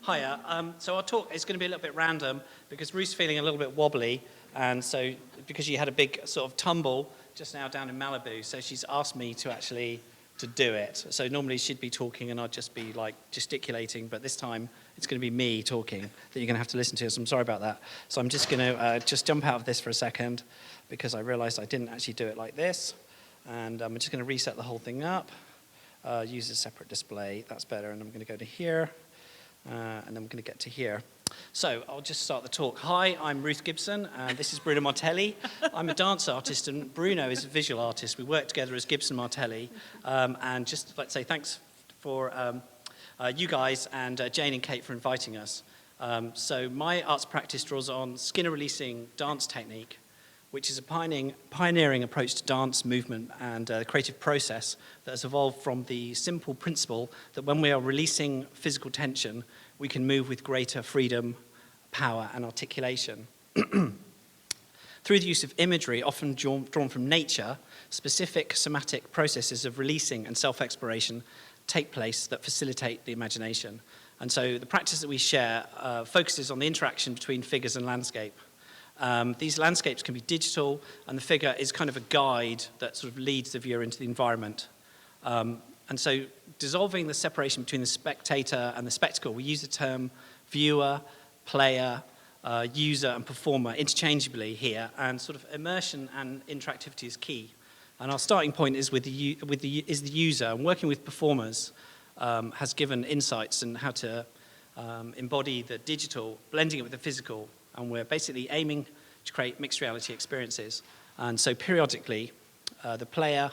Hiya. So our talk is going to be a little bit random because Ruth's feeling a little bit wobbly, and so because she had a big sort of tumble just now down in Malibu, so she's asked me to do it. So normally she'd be talking and I'd just be like gesticulating, but this time it's going to be me talking that you're going to have to listen to. So I'm sorry about that. So I'm just going to just jump out of this for a second because I realised I didn't actually do it like this, and I'm just going to reset the whole thing up. Use a separate display. That's better. And I'm going to go to here. And then we're going to get to here. So I'll just start the talk. Hi, I'm Ruth Gibson, and this is Bruno Martelli. I'm a dance artist, and Bruno is a visual artist. We work together as Gibson Martelli. And just like to say thanks for you guys and Jane and Kate for inviting us. So my arts practice draws on Skinner releasing dance technique, which is a pioneering approach to dance, movement, and the creative process that has evolved from the simple principle that when we are releasing physical tension, we can move with greater freedom, power, and articulation. Through the use of imagery, often drawn from nature, specific somatic processes of releasing and self-exploration take place that facilitate the imagination. And so the practice that we share focuses on the interaction between figures and landscape. These landscapes can be digital, and the figure is kind of a guide that sort of leads the viewer into the environment. And so dissolving the separation between the spectator and the spectacle, we use the term viewer, player, user, and performer interchangeably here, and sort of immersion and interactivity is key. And our starting point is the user, and working with performers has given insights on how to embody the digital, blending it with the physical. And we're basically aiming to create mixed reality experiences. And so periodically, the player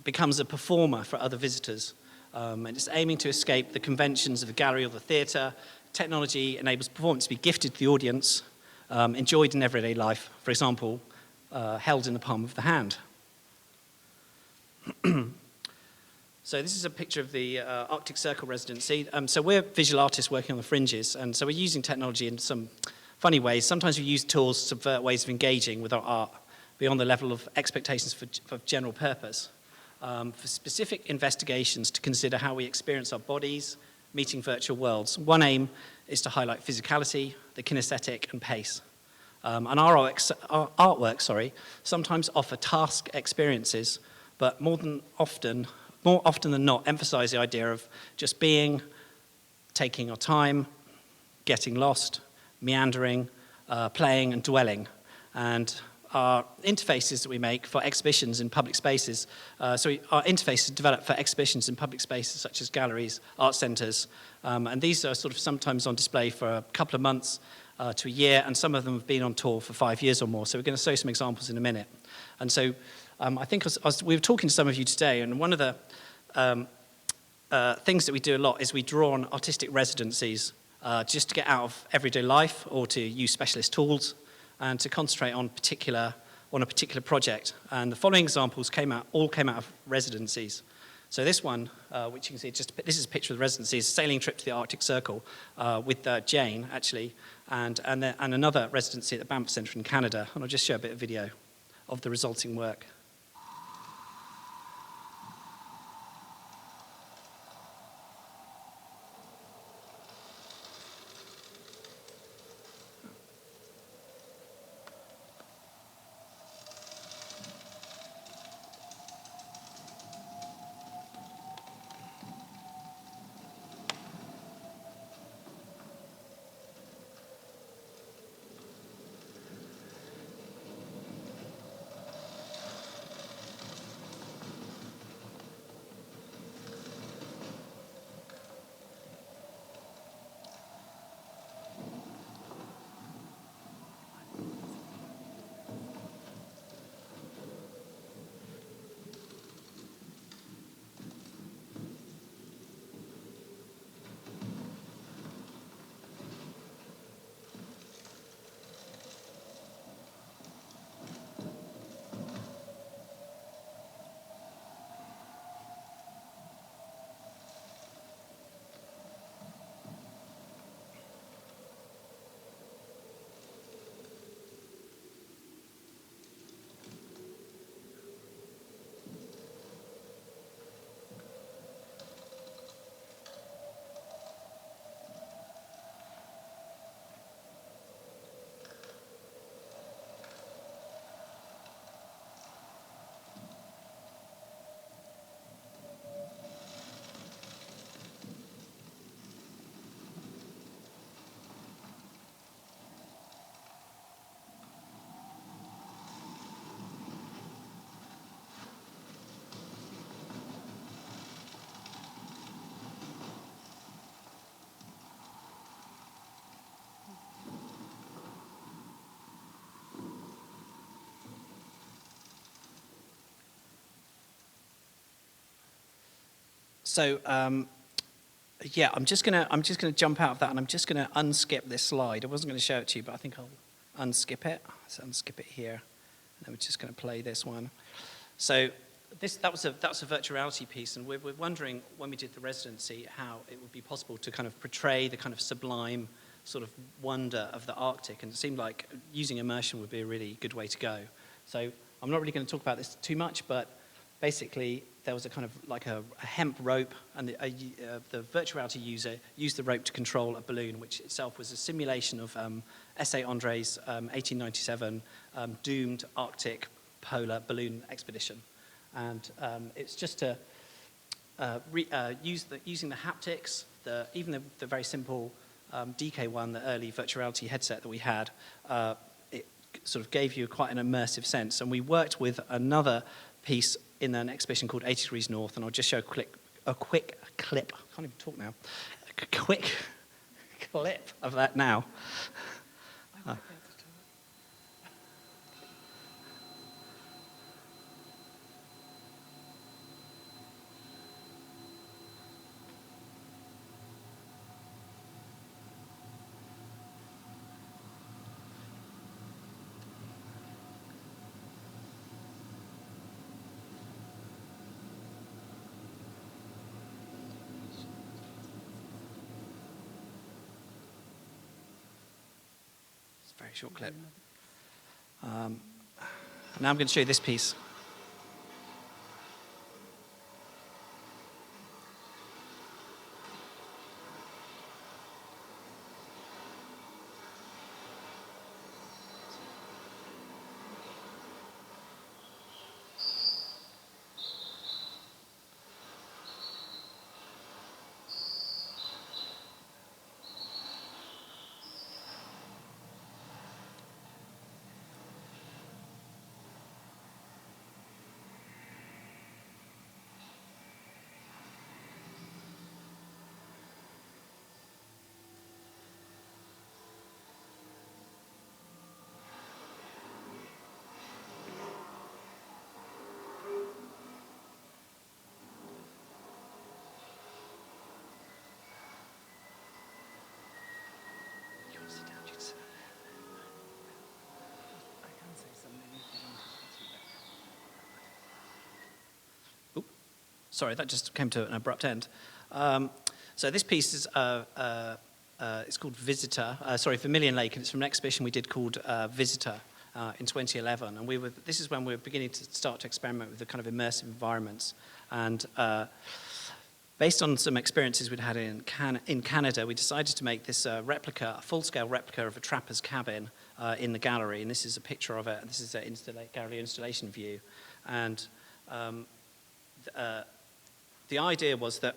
becomes a performer for other visitors. And it's aiming to escape the conventions of the gallery or the theatre. Technology enables performance to be gifted to the audience, enjoyed in everyday life, for example, held in the palm of the hand. So this is a picture of the Arctic Circle residency. So we're visual artists working on the fringes, and so we're using technology in some funny ways. Sometimes we use tools to subvert ways of engaging with our art beyond the level of expectations for general purpose. For specific investigations to consider how we experience our bodies, meeting virtual worlds. One aim is to highlight physicality, the kinesthetic, and pace. And our artwork, sometimes offer task experiences, but more often than not, emphasize the idea of just being, taking our time, getting lost, meandering, playing and dwelling. And our interfaces that we make for exhibitions in public spaces, our interfaces developed for exhibitions in public spaces such as galleries, art centres, and these are sort of sometimes on display for a couple of months to a year, and some of them have been on tour for 5 years or more. So we're going to show some examples in a minute. And so I think we were talking to some of you today, and one of the things that we do a lot is we draw on artistic residencies just to get out of everyday life or to use specialist tools and to concentrate on a particular project. And the following examples all came out of residencies. So this one, which you can see, this is a picture of the residency, is a sailing trip to the Arctic Circle with Jane, actually, and another residency at the Banff Centre in Canada. And I'll just show a bit of video of the resulting work. So yeah, I'm just gonna jump out of that, and I'm just gonna unskip this slide. I wasn't going to show it to you, but I think I'll unskip it. So unskip it here, and then we're just going to play this one. So that was a virtual reality piece, and we're wondering when we did the residency how it would be possible to kind of portray the kind of sublime sort of wonder of the Arctic, and it seemed like using immersion would be a really good way to go. So I'm not really going to talk about this too much, but basically there was a kind of like a hemp rope, and the virtual reality user used the rope to control a balloon, which itself was a simulation of S.A. Andre's 1897 doomed Arctic polar balloon expedition. And it's just to using the haptics, even the very simple DK1, the early virtual reality headset that we had, it sort of gave you quite an immersive sense. And we worked with another piece in an exhibition called 80 Degrees North, and I'll just show a quick clip. I can't even talk now. A quick clip of that now. Very short clip. Now I'm going to show you this piece. Sorry, that just came to an abrupt end. So this piece is it's called Visitor. Vermilion Lake, and it's from an exhibition we did called Visitor in 2011. And this is when we were beginning to start to experiment with the kind of immersive environments. And based on some experiences we'd had in Canada, we decided to make this a full-scale replica of a trapper's cabin in the gallery. And this is a picture of it. This is a gallery installation view. And the idea was that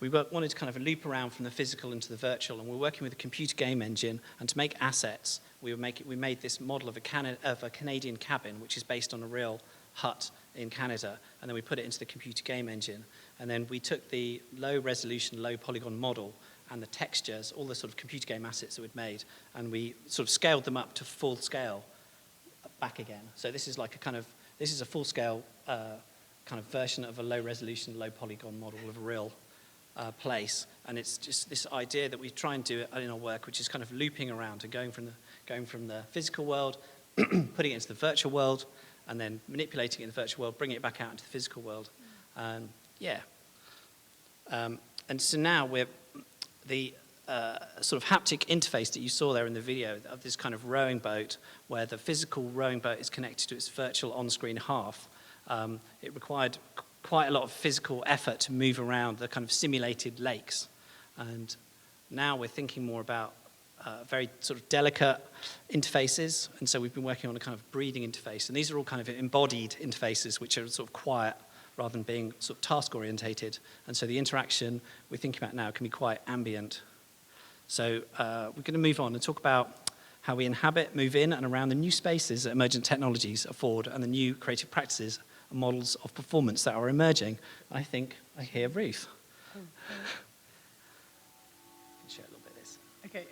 we wanted to kind of loop around from the physical into the virtual, and we're working with a computer game engine, and to make assets, we made this model of a Canadian cabin, which is based on a real hut in Canada, and then we put it into the computer game engine, and then we took the low-resolution, low-polygon model and the textures, all the sort of computer game assets that we'd made, and we sort of scaled them up to full scale back again. So this is like this is a full-scale kind of version of a low-resolution, low-polygon model of a real place, and it's just this idea that we try and do in our work, which is kind of looping around and going from the physical world, putting it into the virtual world, and then manipulating it in the virtual world, bringing it back out into the physical world. And so now the sort of haptic interface that you saw there in the video of this kind of rowing boat, where the physical rowing boat is connected to its virtual on-screen half. It required quite a lot of physical effort to move around the kind of simulated lakes. And now we're thinking more about very sort of delicate interfaces. And so we've been working on a kind of breathing interface. And these are all kind of embodied interfaces, which are sort of quiet rather than being sort of task-orientated. And so the interaction we're thinking about now can be quite ambient. So we're going to move on and talk about how we inhabit, move in, and around the new spaces that emergent technologies afford, and the new creative practices and models of performance that are emerging. I think I hear Ruth. Oh, I can share a little bit of this. okay.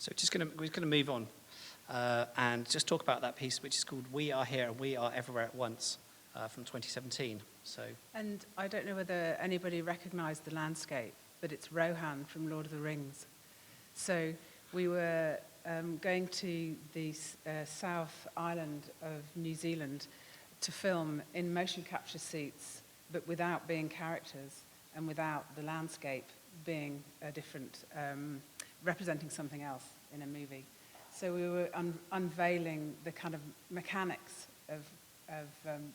So we're gonna move on and just talk about that piece, which is called "We Are Here and We Are Everywhere at Once" from 2017. So. And I don't know whether anybody recognised the landscape, but it's Rohan from Lord of the Rings. So we were going to the South Island of New Zealand to film in motion capture seats, but without being characters and without the landscape being a different, representing something else in a movie. So we were unveiling the kind of mechanics of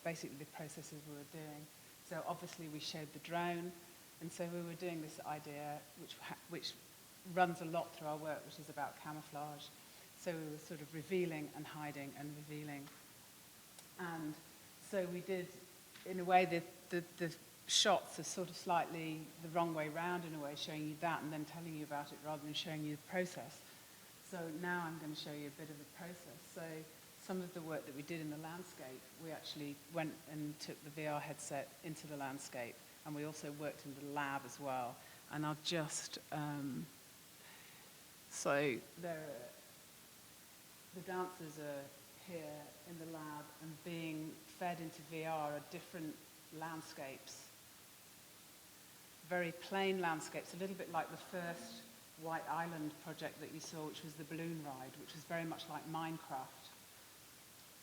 basically the processes we were doing. So obviously we showed the drone, and so we were doing this idea which runs a lot through our work, which is about camouflage. So we were sort of revealing and hiding and revealing. And so we did, in a way, the shots are sort of slightly the wrong way round, in a way, showing you that and then telling you about it rather than showing you the process. So now I'm going to show you a bit of the process. So some of the work that we did in the landscape, we actually went and took the VR headset into the landscape, and we also worked in the lab as well. And I'll just, so the dancers are here in the lab and being fed into VR are different landscapes. Very plain landscapes, a little bit like the first White Island project that you saw, which was the balloon ride, which was very much like Minecraft.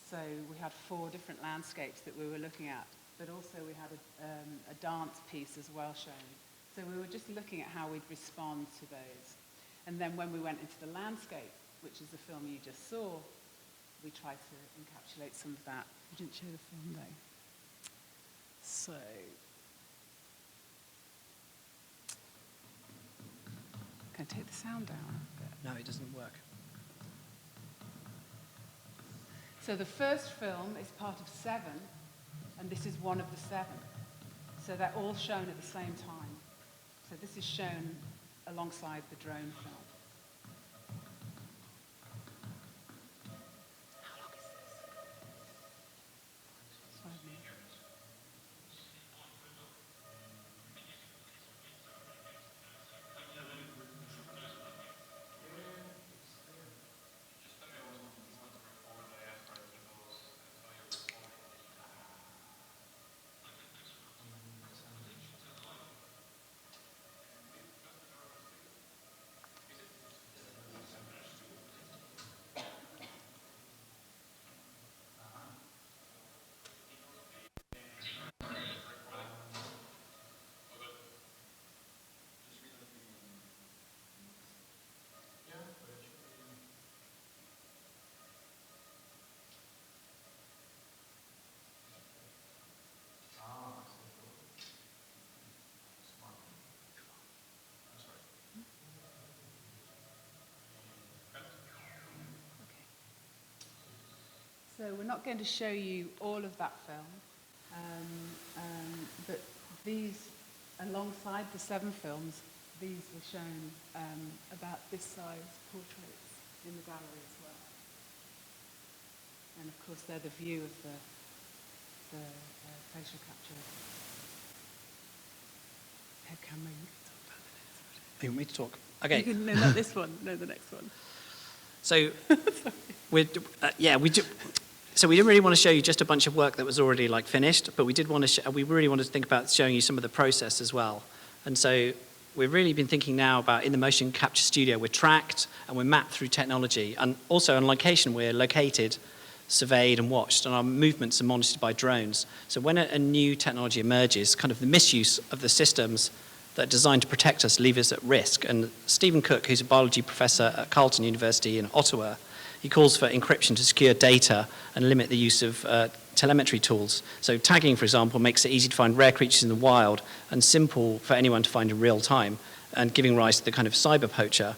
So we had 4 different landscapes that we were looking at, but also we had a dance piece as well shown. So we were just looking at how we'd respond to those. And then when we went into the landscape, which is the film you just saw, we tried to encapsulate some of that. You didn't show the film though. So, can I take the sound down a bit? No, it doesn't work. So the first film is part of 7, and this is one of the 7. So they're all shown at the same time. So this is shown alongside the drone film. How long is this? 5 minutes. So we're not going to show you all of that film, but these, alongside the 7 films, these were shown about this size portraits in the gallery as well. And of course they're the view of the facial capture. Head camera, you can talk about the next one. You want me to talk? Okay. No, not this one. No, the next one. So, So we didn't really want to show you just a bunch of work that was already like finished, but we did want to. We really wanted to think about showing you some of the process as well. And so we've really been thinking now about in the motion capture studio, we're tracked and we're mapped through technology, and also on location we're located, surveyed and watched, and our movements are monitored by drones. So when a new technology emerges, kind of the misuse of the systems that are designed to protect us leave us at risk. And Stephen Cook, who's a biology professor at Carleton University in Ottawa, he calls for encryption to secure data and limit the use of telemetry tools. So tagging, for example, makes it easy to find rare creatures in the wild and simple for anyone to find in real time, and giving rise to the kind of cyber poacher.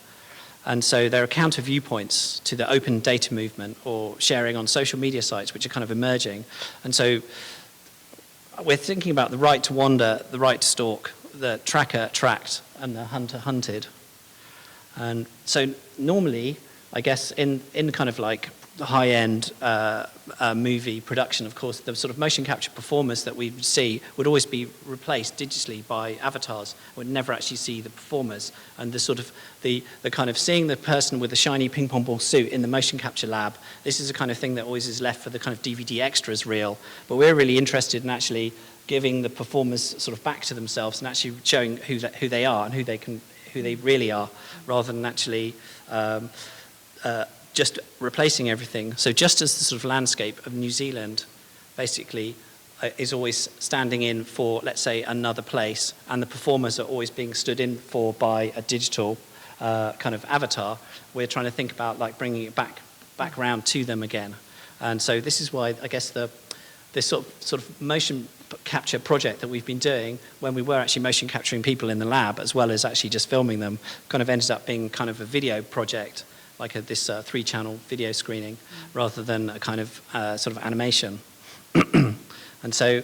And so there are counter viewpoints to the open data movement or sharing on social media sites, which are kind of emerging. And so we're thinking about the right to wander, the right to stalk, the tracker tracked, and the hunter hunted. And so normally I guess in kind of like high-end movie production, of course, the sort of motion capture performers that we see would always be replaced digitally by avatars. We'd never actually see the performers. And the sort of the kind of seeing the person with the shiny ping pong ball suit in the motion capture lab, this is the kind of thing that always is left for the kind of DVD extras reel. But we're really interested in actually giving the performers sort of back to themselves and actually showing who they are and who they really are, rather than actually just replacing everything. So just as the sort of landscape of New Zealand basically is always standing in for, let's say, another place, and the performers are always being stood in for by a digital kind of avatar, we're trying to think about like bringing it back around to them again. And so this is why I guess this sort of motion capture project that we've been doing, when we were actually motion capturing people in the lab as well as actually just filming them, kind of ended up being kind of a video project, like this 3-channel video screening, rather than a kind of sort of animation. And so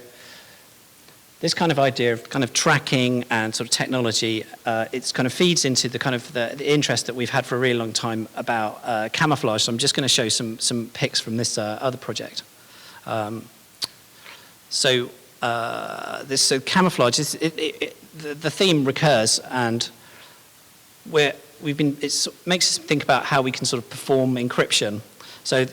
this kind of idea of kind of tracking and sort of technology, it's kind of feeds into the kind of the interest that we've had for a really long time about camouflage. So I'm just going to show some pics from this other project. So camouflage is the theme recurs, and it makes us think about how we can sort of perform encryption. So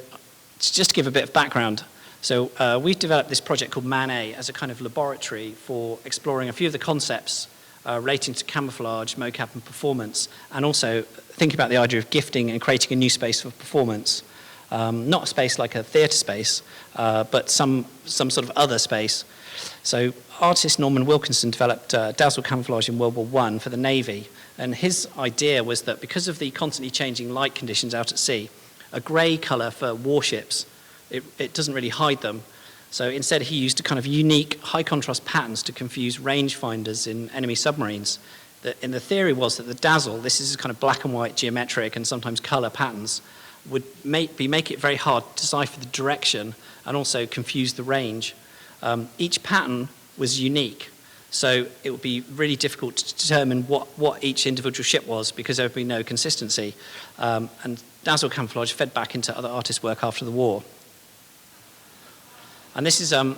just to give a bit of background, so we've developed this project called Man-A as a kind of laboratory for exploring a few of the concepts relating to camouflage, mocap, and performance, and also thinking about the idea of gifting and creating a new space for performance. Not a space like a theatre space, but some sort of other space. So artist Norman Wilkinson developed dazzle camouflage in World War I for the Navy, and his idea was that because of the constantly changing light conditions out at sea, a grey colour for warships, it doesn't really hide them. So instead he used a kind of unique high contrast patterns to confuse rangefinders in enemy submarines. And the theory was that the dazzle, this is kind of black and white geometric and sometimes colour patterns, would make it very hard to decipher the direction and also confuse the range. Each pattern was unique, so it would be really difficult to determine what each individual ship was because there would be no consistency. And dazzle camouflage fed back into other artists' work after the war. And this is a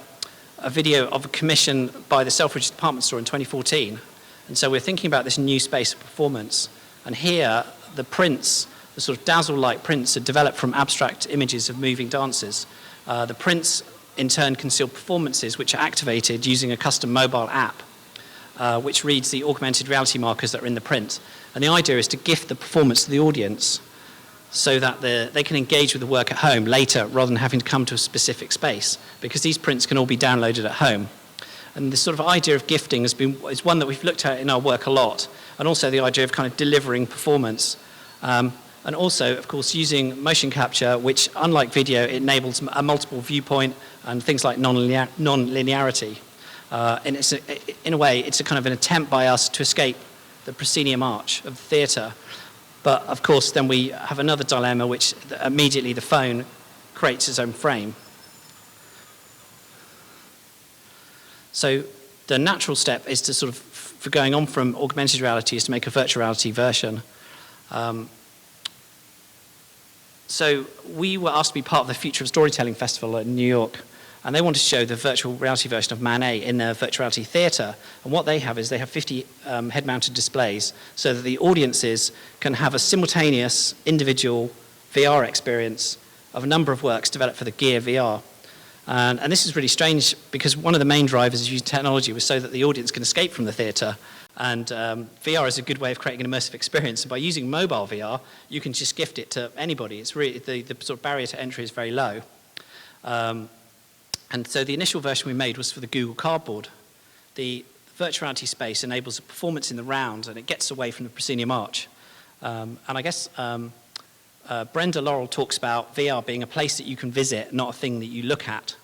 video of a commission by the Selfridges department store in 2014. And so we're thinking about this new space of performance. And here, the prints, the sort of dazzle-like prints, are developed from abstract images of moving dancers. The prints, in turn, conceal performances which are activated using a custom mobile app, which reads the augmented reality markers that are in the print. And the idea is to gift the performance to the audience so that they can engage with the work at home later rather than having to come to a specific space, because these prints can all be downloaded at home. And this sort of idea of gifting is one that we've looked at in our work a lot, and also the idea of kind of delivering performance. And also, of course, using motion capture, which, unlike video, it enables a multiple viewpoint and things like non-linearity. And in a way, it's a kind of an attempt by us to escape the proscenium arch of the theatre. But, of course, then we have another dilemma, which immediately the phone creates its own frame. So the natural step is to sort of, for going on from augmented reality, is to make a virtual reality version. So we were asked to be part of the Future of Storytelling Festival in New York, and they wanted to show the virtual reality version of Man-A in their virtual reality theatre. And what they have is they have 50 head-mounted displays so that the audiences can have a simultaneous individual VR experience of a number of works developed for the Gear VR. And this is really strange because one of the main drivers of using technology was so that the audience can escape from the theatre. And VR is a good way of creating an immersive experience. And by using mobile VR, you can just gift it to anybody. It's really, the sort of barrier to entry is very low. And so the initial version we made was for the Google Cardboard. The virtual reality space enables a performance in the round, and it gets away from the proscenium arch. And I guess Brenda Laurel talks about VR being a place that you can visit, not a thing that you look at.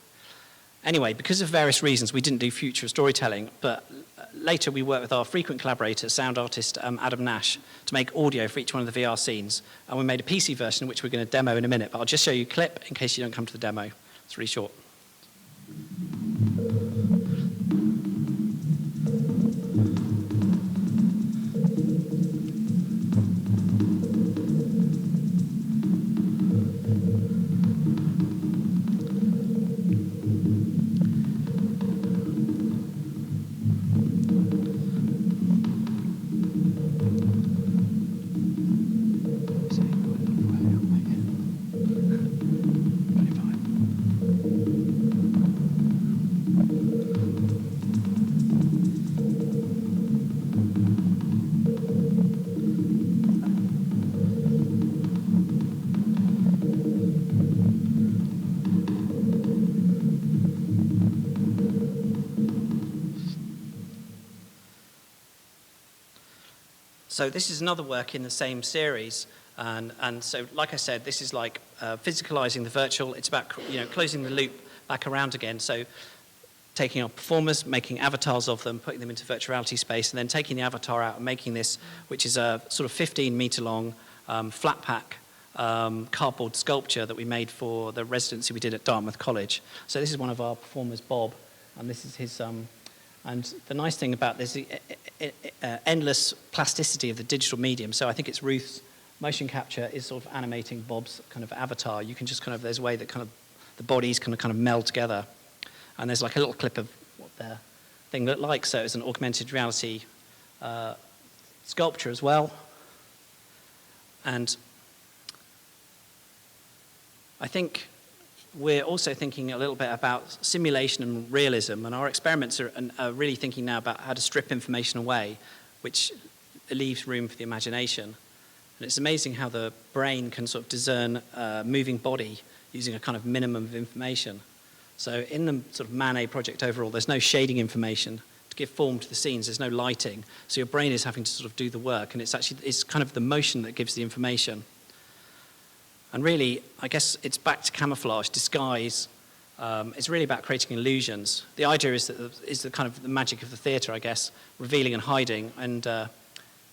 Anyway, because of various reasons, we didn't do future storytelling, but later we worked with our frequent collaborator, sound artist Adam Nash, to make audio for each one of the VR scenes. And we made a PC version, which we're going to demo in a minute, but I'll just show you a clip in case you don't come to the demo. It's really short. So this is another work in the same series. And so, like I said, this is like physicalizing the virtual. It's about closing the loop back around again. So taking our performers, making avatars of them, putting them into virtual reality space, and then taking the avatar out and making this, which is a sort of 15-meter-long flat pack cardboard sculpture that we made for the residency we did at Dartmouth College. So this is one of our performers, Bob, and this is his... and the nice thing about this is the endless plasticity of the digital medium. So I think it's Ruth's motion capture is sort of animating Bob's kind of avatar. You can just kind of, there's a way that kind of the bodies can kind of meld together. And there's like a little clip of what their thing looked like. So it's an augmented reality sculpture as well. And I think we're also thinking a little bit about simulation and realism. And our experiments are really thinking now about how to strip information away, which leaves room for the imagination. And it's amazing how the brain can sort of discern a moving body using a kind of minimum of information. So in the sort of Manet project overall, there's no shading information to give form to the scenes. There's no lighting. So your brain is having to sort of do the work. And it's kind of the motion that gives the information. And really, I guess it's back to camouflage, disguise. It's really about creating illusions. The idea is the kind of the magic of the theatre, I guess, revealing and hiding. And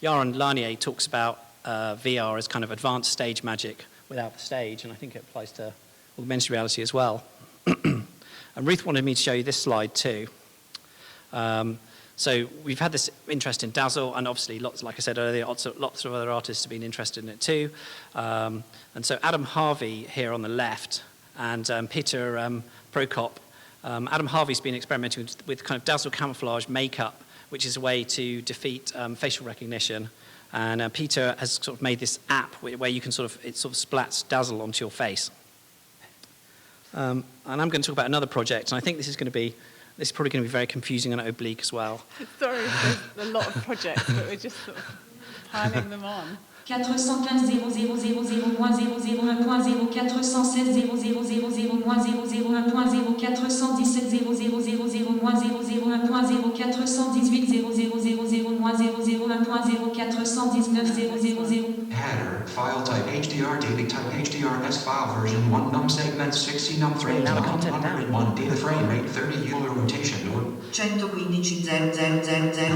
Yaron Lanier talks about VR as kind of advanced stage magic without the stage. And I think it applies to augmented reality as well. And Ruth wanted me to show you this slide too. So we've had this interest in Dazzle, and obviously, like I said earlier, lots of other artists have been interested in it too. And so Adam Harvey here on the left, and Peter Prokop. Adam Harvey's been experimenting with kind of Dazzle camouflage makeup, which is a way to defeat facial recognition. And Peter has sort of made this app where you can it sort of splats Dazzle onto your face. And I'm going to talk about another project, and I think this is probably going to be very confusing and oblique as well. Sorry, there's a lot of projects, but we're just sort of piling them on. 415 000 moins 001.0 416 000 moins 001.0 417 000 moins 001.0 418 000 moins 001.0 419 000. Header, file type HDR, data type HDRS file version 1 num segments 60 num frames, 101 data frame rate 30 Euler rotation door. 115 000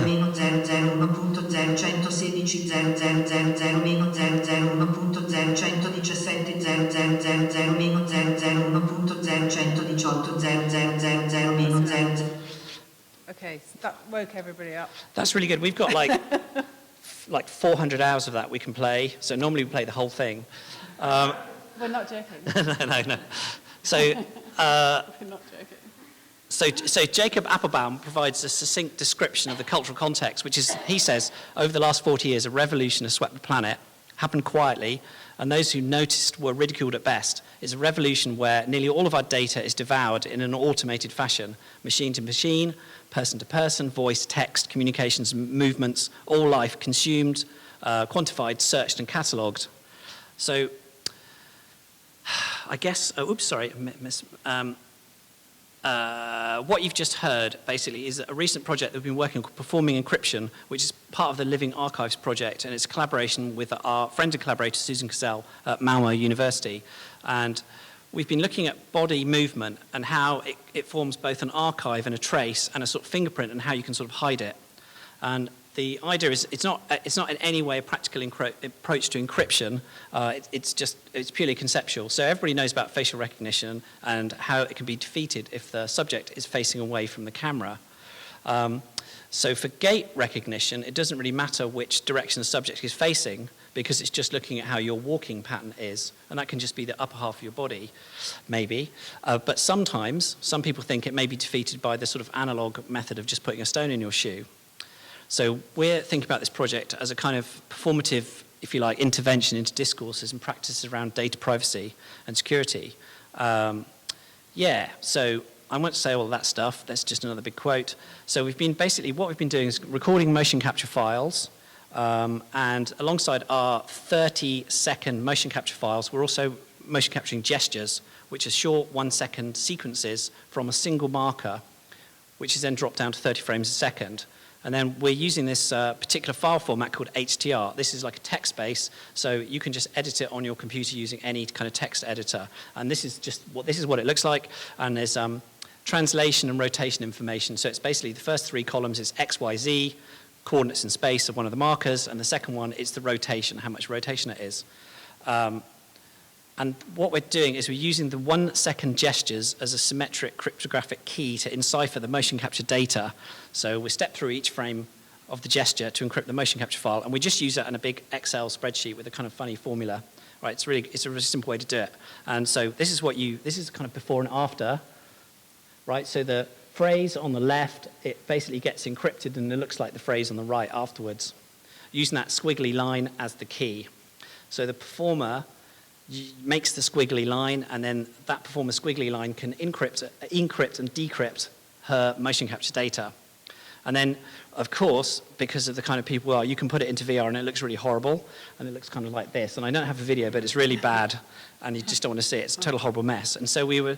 meno 001.0 116 000 meno 001.0 117 000 meno 001.0 118 000 meno 0. Okay, so that woke everybody up. That's really good. We've got like 400 hours of that we can play. So normally we play the whole thing. We're not joking. No. So, We're not joking. So Jacob Appelbaum provides a succinct description of the cultural context, which is, he says, over the last 40 years, a revolution has swept the planet, happened quietly, and those who noticed were ridiculed at best. It's a revolution where nearly all of our data is devoured in an automated fashion, machine to machine, person to person, voice, text, communications, movements, all life consumed, quantified, searched, and catalogued. So, I guess, what you've just heard, basically, is a recent project that we've been working on called Performing Encryption, which is part of the Living Archives project, and it's a collaboration with our friend and collaborator, Susan Cazell, at Malmö University. And we've been looking at body movement and how it forms both an archive and a trace and a sort of fingerprint and how you can sort of hide it. And the idea is it's not in any way a practical approach to encryption. It's purely conceptual. So everybody knows about facial recognition and how it can be defeated if the subject is facing away from the camera. So for gait recognition, it doesn't really matter which direction the subject is facing because it's just looking at how your walking pattern is. And that can just be the upper half of your body, maybe. But sometimes, some people think it may be defeated by the sort of analog method of just putting a stone in your shoe. So we're thinking about this project as a kind of performative, if you like, intervention into discourses and practices around data privacy and security. So I won't say all that stuff. That's just another big quote. So what we've been doing is recording motion capture files, and alongside our 30-second motion capture files, we're also motion capturing gestures, which are short 1-second sequences from a single marker, which is then dropped down to 30 frames a second. And then we're using this particular file format called HTR. This is like a text base, so you can just edit it on your computer using any kind of text editor. And this is what it looks like. And there's translation and rotation information. So it's basically the first 3 columns is X, Y, Z, coordinates in space of one of the markers, and the second one is the rotation, how much rotation it is. And what we're doing is we're using the 1-second gestures as a symmetric cryptographic key to encipher the motion capture data. So we step through each frame of the gesture to encrypt the motion capture file, and we just use that in a big Excel spreadsheet with a kind of funny formula. Right, it's a really simple way to do it. And so this is kind of before and after, right? So the phrase on the left, it basically gets encrypted and it looks like the phrase on the right afterwards, using that squiggly line as the key. So the performer makes the squiggly line, and then that performer's squiggly line can encrypt and decrypt her motion capture data. And then, of course, because of the kind of people we are, you can put it into VR and it looks really horrible, and it looks kind of like this. And I don't have a video, but it's really bad, and you just don't want to see it. It's a total horrible mess. And so we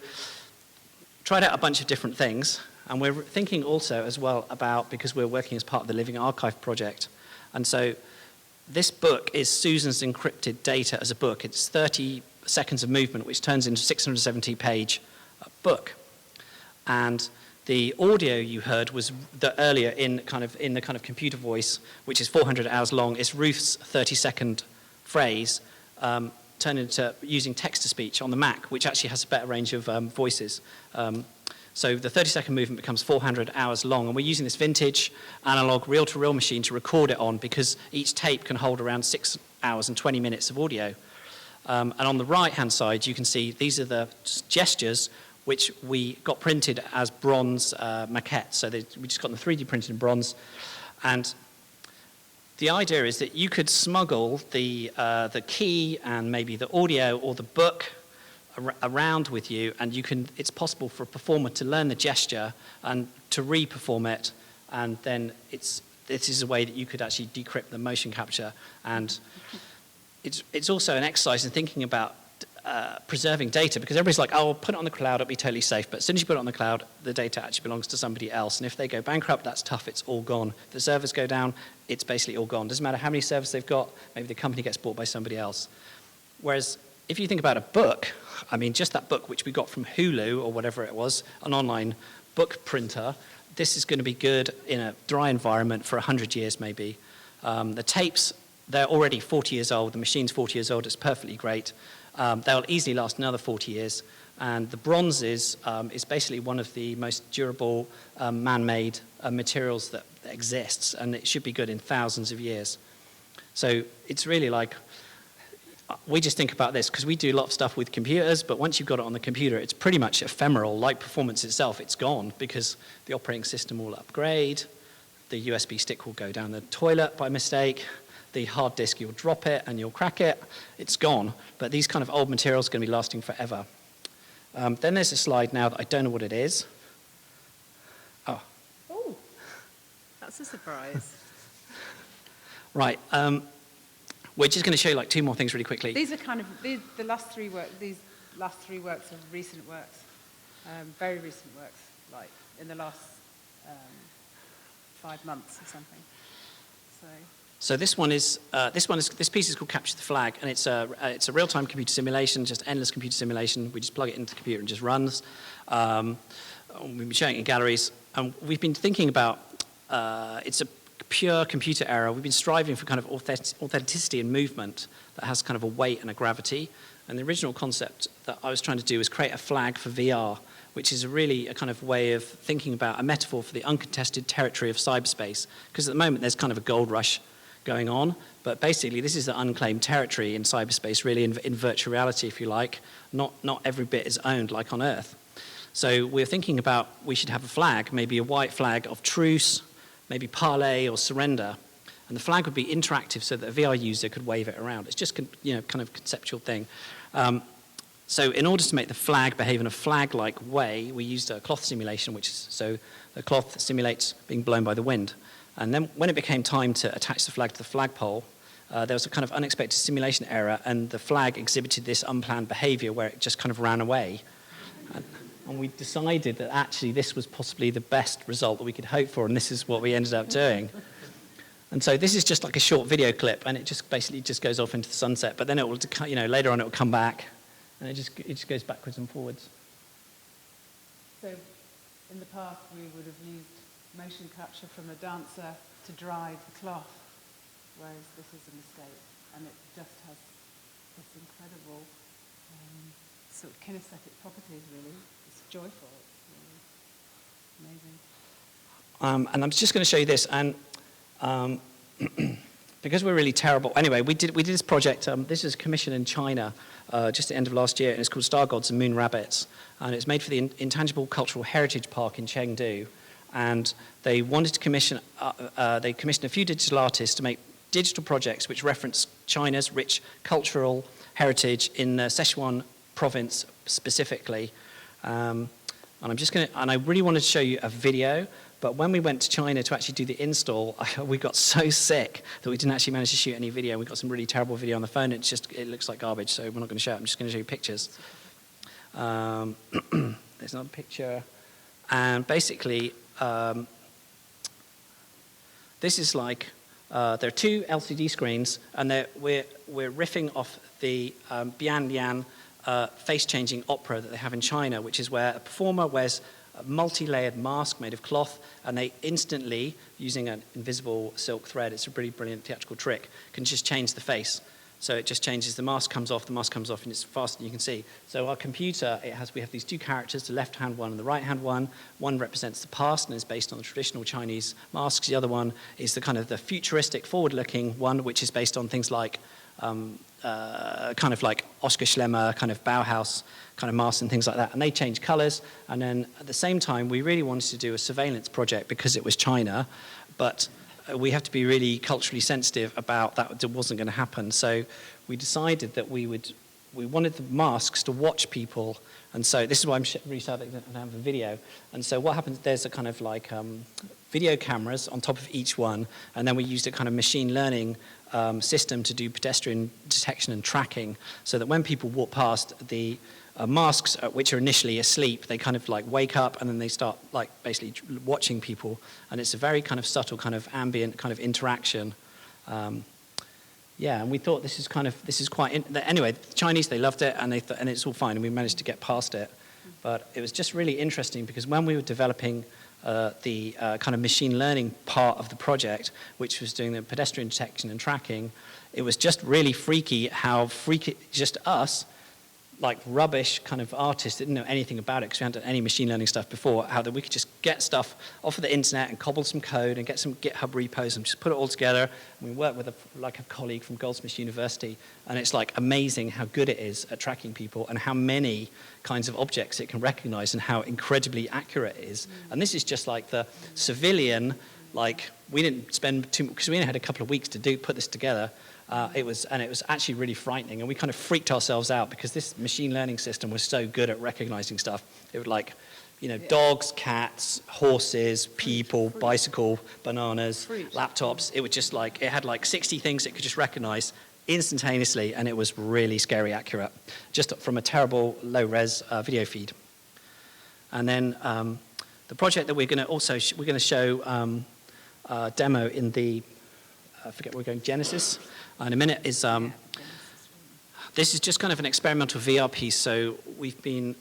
tried out a bunch of different things, and we're thinking also as well about, because we're working as part of the Living Archive project, and so this book is Susan's encrypted data as a book. It's 30 seconds of movement, which turns into a 670-page book. And the audio you heard was earlier in the kind of computer voice, which is 400 hours long. It's Ruth's 30-second phrase turned into using text-to-speech on the Mac, which actually has a better range of voices. So the 30-second movement becomes 400 hours long, and we're using this vintage analog reel-to-reel machine to record it on, because each tape can hold around 6 hours and 20 minutes of audio. And on the right-hand side, you can see these are the gestures which we got printed as bronze maquettes. So we just got them 3D printed in bronze. And the idea is that you could smuggle the key and maybe the audio or the book around with you, and it's possible for a performer to learn the gesture and to re-perform it, and then this is a way that you could actually decrypt the motion capture. And it's also an exercise in thinking about preserving data, because everybody's like, oh, put it on the cloud, it'll be totally safe. But as soon as you put it on the cloud, the data actually belongs to somebody else. And if they go bankrupt, that's tough, it's all gone. If the servers go down, it's basically all gone. Doesn't matter how many servers they've got, maybe the company gets bought by somebody else. Whereas if you think about a book, I mean, just that book, which we got from Hulu or whatever it was, an online book printer, this is going to be good in a dry environment for 100 years maybe. The tapes, they're already 40 years old. The machine's 40 years old. It's perfectly great. They'll easily last another 40 years. And the bronzes is basically one of the most durable man-made materials that exists, and it should be good in thousands of years. So it's really like, we just think about this because we do a lot of stuff with computers, but once you've got it on the computer, it's pretty much ephemeral. Like performance itself, it's gone because the operating system will upgrade, the USB stick will go down the toilet by mistake, the hard disk, you'll drop it and you'll crack it, it's gone. But these kind of old materials are going to be lasting forever. Then there's a slide now that I don't know what it is. Oh. Oh, that's a surprise. Right. We're just going to show you like 2 more things really quickly. These are kind of the last 3 works. These last 3 works are recent works, very recent works, like in the last 5 months or something. So this piece is called Capture the Flag, and it's a real-time computer simulation, just endless computer simulation. We just plug it into the computer and it just runs. We've been showing it in galleries, and we've been thinking about it's a pure computer error. We've been striving for kind of authenticity and movement that has kind of a weight and a gravity. And the original concept that I was trying to do was create a flag for VR, which is really a kind of way of thinking about a metaphor for the uncontested territory of cyberspace. Because at the moment there's kind of a gold rush going on, but basically this is the unclaimed territory in cyberspace, really in virtual reality, if you like. Not every bit is owned like on Earth. So we're thinking about we should have a flag, maybe a white flag of truce, maybe parley or surrender, and the flag would be interactive so that a VR user could wave it around. It's just kind of conceptual thing. So in order to make the flag behave in a flag-like way, we used a cloth simulation, so the cloth simulates being blown by the wind. And then when it became time to attach the flag to the flagpole, there was a kind of unexpected simulation error, and the flag exhibited this unplanned behavior where it just kind of ran away. And we decided that actually this was possibly the best result that we could hope for, and this is what we ended up doing. And so this is just like a short video clip, and it just basically just goes off into the sunset. But then it will, later on it will come back, and it just goes backwards and forwards. So in the past, we would have used motion capture from a dancer to dry the cloth, whereas this is a mistake, and it just has this incredible sort of kinesthetic properties, really. It's joyful. It's really amazing. And I'm just going to show you this, and because we're really terrible. Anyway, we did this project. This is commissioned in China just at the end of last year, and it's called Star Gods and Moon Rabbits, and it's made for the Intangible Cultural Heritage Park in Chengdu. And they wanted to commission. They commissioned a few digital artists to make digital projects which reference China's rich cultural heritage in Sichuan province specifically. And I really wanted to show you a video, but when we went to China to actually do the install, we got so sick that we didn't actually manage to shoot any video. We got some really terrible video on the phone. It looks like garbage, so we're not going to show it. I'm just going to show you pictures. There's another picture. And basically, this is like, there are two LCD screens, and we're riffing off the Biennale face-changing opera that they have in China, which is where a performer wears a multi-layered mask made of cloth, and they instantly, using an invisible silk thread, it's a really brilliant theatrical trick, can just change the face. So it just changes, the mask comes off, and it's faster than you can see. So our computer, we have these two characters, the left-hand one and the right-hand one. One represents the past and is based on the traditional Chinese masks. The other one is the futuristic, forward-looking one, which is based on things like kind of like Oskar Schlemmer, kind of Bauhaus kind of masks and things like that. And they change colors. And then at the same time, we really wanted to do a surveillance project because it was China, but we have to be really culturally sensitive about that. It wasn't going to happen. So we decided that we wanted the masks to watch people. And so this is why I'm really sad that I don't have a video. And so what happens, there's a kind of like video cameras on top of each one. And then we used a kind of machine learning system to do pedestrian detection and tracking, so that when people walk past, the masks, which are initially asleep, they kind of like wake up and then they start like basically watching people, and it's a very kind of subtle kind of ambient kind of interaction. And we thought this is quite anyway, the Chinese, they loved it, and and it's all fine, and we managed to get past it. But it was just really interesting because when we were developing the kind of machine learning part of the project, which was doing the pedestrian detection and tracking, it was just really freaky how freaky, just us, like rubbish kind of artists that didn't know anything about it because we hadn't done any machine learning stuff before, how that we could just get stuff off of the internet and cobble some code and get some GitHub repos and just put it all together. And we worked with a colleague from Goldsmiths University, and it's like amazing how good it is at tracking people and how many kinds of objects it can recognize and how incredibly accurate it is. And this is just like the civilian, like we didn't spend too much, because we only had a couple of weeks to put this together. It was actually really frightening, and we kind of freaked ourselves out because this machine learning system was so good at recognizing stuff. It would dogs, cats, horses, people, bicycle, bananas, laptops. It would just it had like 60 things it could just recognize instantaneously, and it was really scary accurate, just from a terrible low-res video feed. And then the project that we're going to show demo in the I forget where we're going, Genesis. In a minute is, this is just kind of an experimental VR piece. So we've been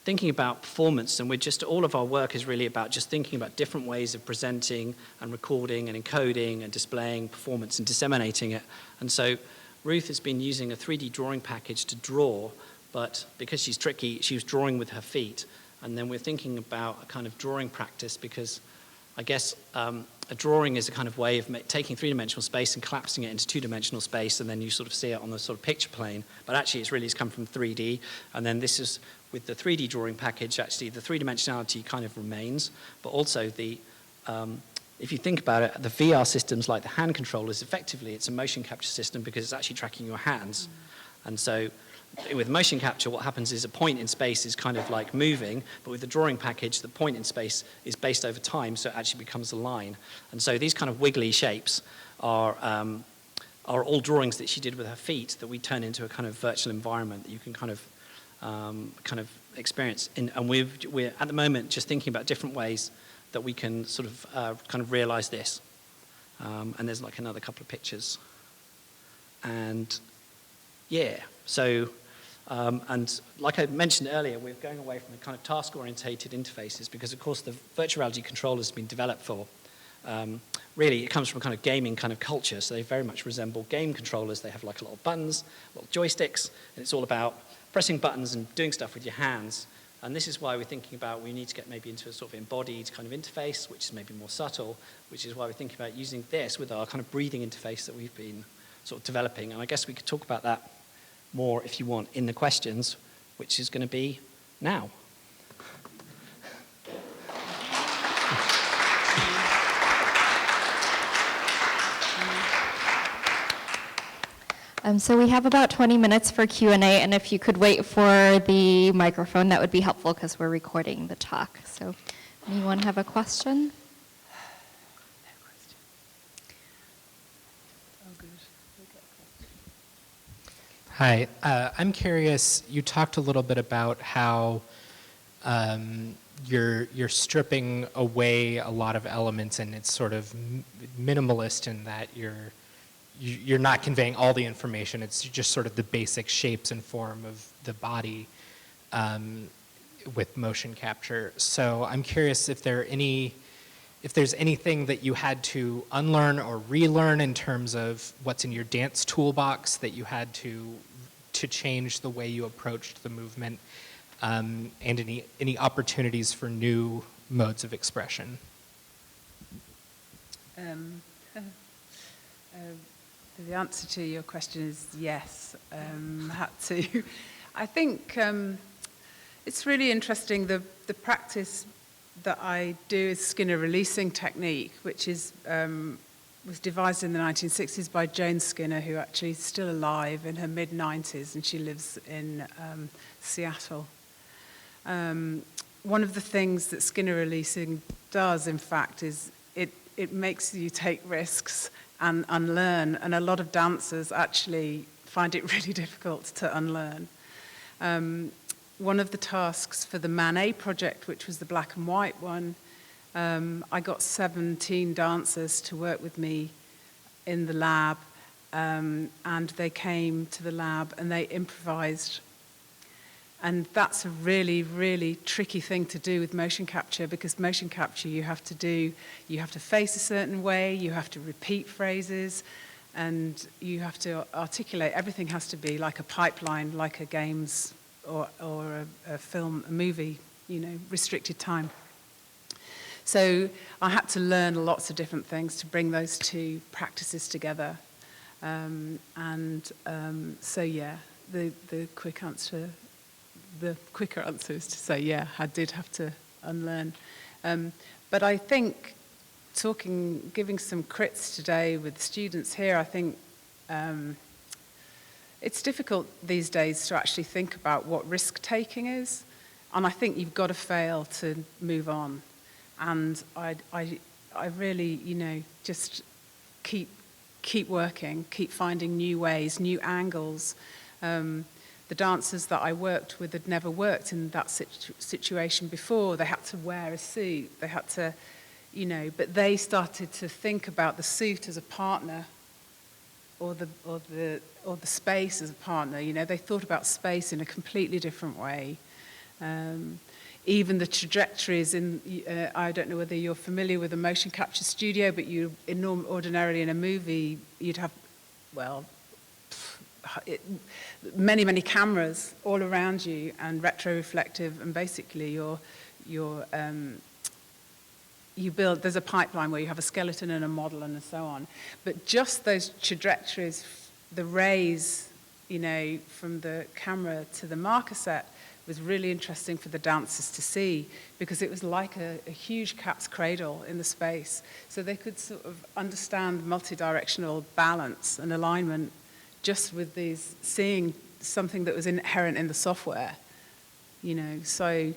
thinking about performance, and all of our work is really about just thinking about different ways of presenting and recording and encoding and displaying performance and disseminating it. And so Ruth has been using a 3D drawing package to draw, but because she's tricky, she was drawing with her feet. And then we're thinking about a kind of drawing practice, because I guess a drawing is a kind of way of taking three-dimensional space and collapsing it into two-dimensional space, and then you sort of see it on the sort of picture plane. But actually, it's come from 3D. And then this is, with the 3D drawing package, actually the three-dimensionality kind of remains, but also if you think about it, the VR systems like the hand controllers, effectively, it's a motion capture system because it's actually tracking your hands. And so with motion capture, what happens is a point in space is kind of like moving, but with the drawing package, the point in space is based over time, so it actually becomes a line. And so these kind of wiggly shapes are all drawings that she did with her feet that we turn into a kind of virtual environment that you can kind of kind of experience. And we're at the moment just thinking about different ways that we can sort of kind of realize this. And there's like another couple of pictures. And yeah, so, and like I mentioned earlier, we're going away from the kind of task-orientated interfaces because, of course, the virtual reality controller has been developed for, really, it comes from a kind of gaming kind of culture, so they very much resemble game controllers. They have like a lot of buttons, little joysticks, and it's all about pressing buttons and doing stuff with your hands. And this is why we're thinking about we need to get maybe into a sort of embodied kind of interface, which is maybe more subtle, which is why we're thinking about using this with our kind of breathing interface that we've been sort of developing. And I guess we could talk about that more, if you want, in the questions, which is going to be now. So we have about 20 minutes for Q&A, and if you could wait for the microphone, that would be helpful because we're recording the talk. So anyone have a question? Hi, I'm curious, you talked a little bit about how you're stripping away a lot of elements and it's sort of minimalist in that you're not conveying all the information, it's just sort of the basic shapes and form of the body with motion capture. So I'm curious if there's anything that you had to unlearn or relearn in terms of what's in your dance toolbox that you had to change the way you approached the movement, and any opportunities for new modes of expression. The answer to your question is yes. Had to. I think it's really interesting. The practice that I do is Skinner releasing technique, which is was devised in the 1960s by Joan Skinner, who actually is still alive in her mid-90s, and she lives in Seattle. One of the things that Skinner releasing does, in fact, is it makes you take risks and unlearn, and a lot of dancers actually find it really difficult to unlearn. One of the tasks for the Manet project, which was the black and white one, I got 17 dancers to work with me in the lab, and they came to the lab and they improvised. And that's a really, really tricky thing to do with motion capture, because motion capture you have to face a certain way, you have to repeat phrases, and you have to articulate. Everything has to be like a pipeline, like a games or a film, a movie, restricted time. So I had to learn lots of different things to bring those two practices together. So yeah, the quicker answer is to say, yeah, I did have to unlearn. But I think giving some crits today with students here, I think it's difficult these days to actually think about what risk-taking is. And I think you've got to fail to move on. And I really, just keep working, keep finding new ways, new angles. The dancers that I worked with had never worked in that situation before. They had to wear a suit. They had to, but they started to think about the suit as a partner, or the space as a partner. They thought about space in a completely different way. Even the trajectories I don't know whether you're familiar with a motion capture studio, but ordinarily in a movie, you'd have, many, many cameras all around you and retroreflective, and basically there's a pipeline where you have a skeleton and a model and so on. But just those trajectories, the rays, from the camera to the marker set, was really interesting for the dancers to see, because it was like a huge cat's cradle in the space. So they could sort of understand multi-directional balance and alignment just with seeing something that was inherent in the software. So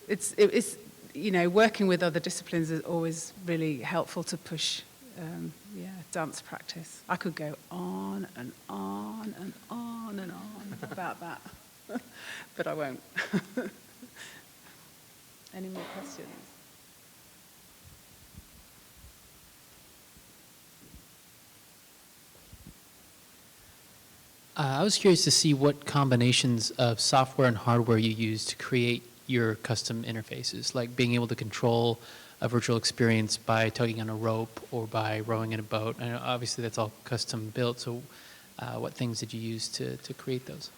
it's working with other disciplines is always really helpful to push dance practice. I could go on and on and on and on about that. but I won't. Any more questions? I was curious to see what combinations of software and hardware you use to create your custom interfaces, like being able to control a virtual experience by tugging on a rope or by rowing in a boat. And obviously that's all custom built, so what things did you use to create those?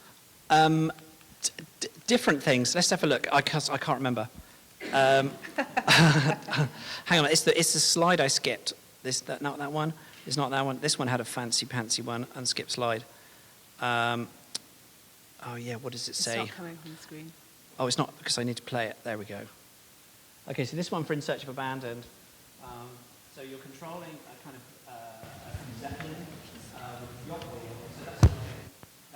Different things. Let's have a look. I can't remember. Hang on, it's the slide I skipped. Not that one. It's not that one. This one had a fancy one, unskip slide. Oh yeah, what does it say? It's not coming on the screen. Oh, it's not, because I need to play it. There we go. Okay, so this one for In Search of Abandoned. So you're controlling a kind of Zeppelin yacht wheel. So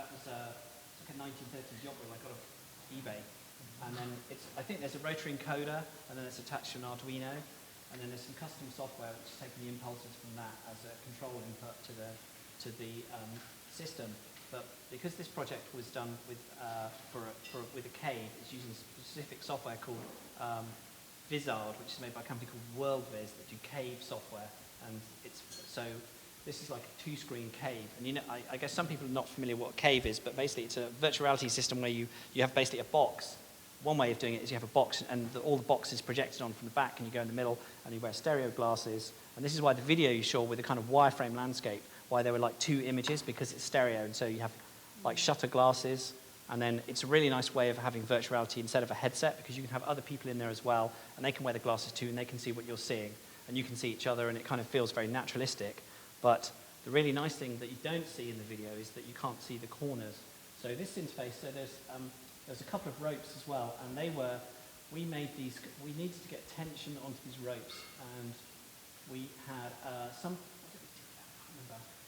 that was like a 1930s yacht wheel I got off eBay. And then I think there's a rotary encoder, and then it's attached to an Arduino, and then there's some custom software which is taking the impulses from that as a control input to the system. But because this project was done with with a cave, it's using specific software called Vizard, which is made by a company called WorldViz that do cave software, and this is like a 2-screen cave. And you know, I guess some people are not familiar with what a cave is, but basically it's a virtual reality system where you have basically a box. One way of doing it is you have a box, and all the boxes projected on from the back, and you go in the middle, and you wear stereo glasses. And this is why the video you saw with the kind of wireframe landscape, why there were like 2 images, because it's stereo, and so you have like shutter glasses, and then it's a really nice way of having virtual reality instead of a headset, because you can have other people in there as well, and they can wear the glasses too, and they can see what you're seeing, and you can see each other, and it kind of feels very naturalistic. But the really nice thing that you don't see in the video is that you can't see the corners. So this interface, so there's a couple of ropes as well, and we needed to get tension onto these ropes, and we had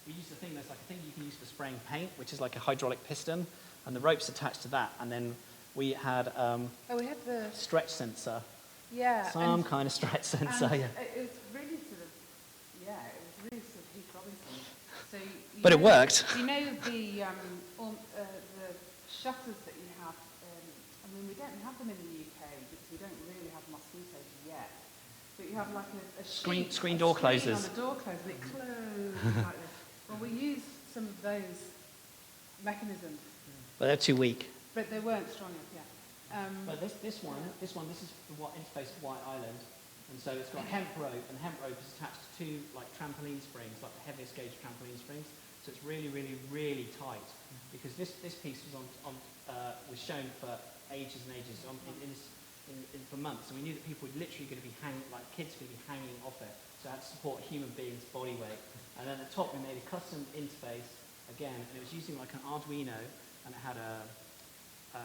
we used a thing, there's like a thing you can use for spraying paint, which is like a hydraulic piston, and the rope's attached to that, and then we had we had the stretch sensor. Yeah. Some kind of stretch sensor, yeah. It was really sort of, it was really sort of Heath Robinson. So But it worked. You know the shutters that you have, I mean, we don't have them in the UK because we don't really have mosquitoes yet. But you have like a sheet, Screen door closers. on the door closes, and it closes like this. Well, we used some of those mechanisms, But they're too weak. but they weren't strong enough yet. But this is the interface of White Island, and so it's got hemp rope, and the hemp rope is attached to 2 like trampoline springs, like the heaviest gauge trampoline springs. So it's really, really, really tight, because this piece was shown for ages and ages for months, and we knew that people were literally going to be kids were going to be hanging off it. So it had to support a human being's body weight. And then at the top we made a custom interface again, and it was using like an Arduino, and it had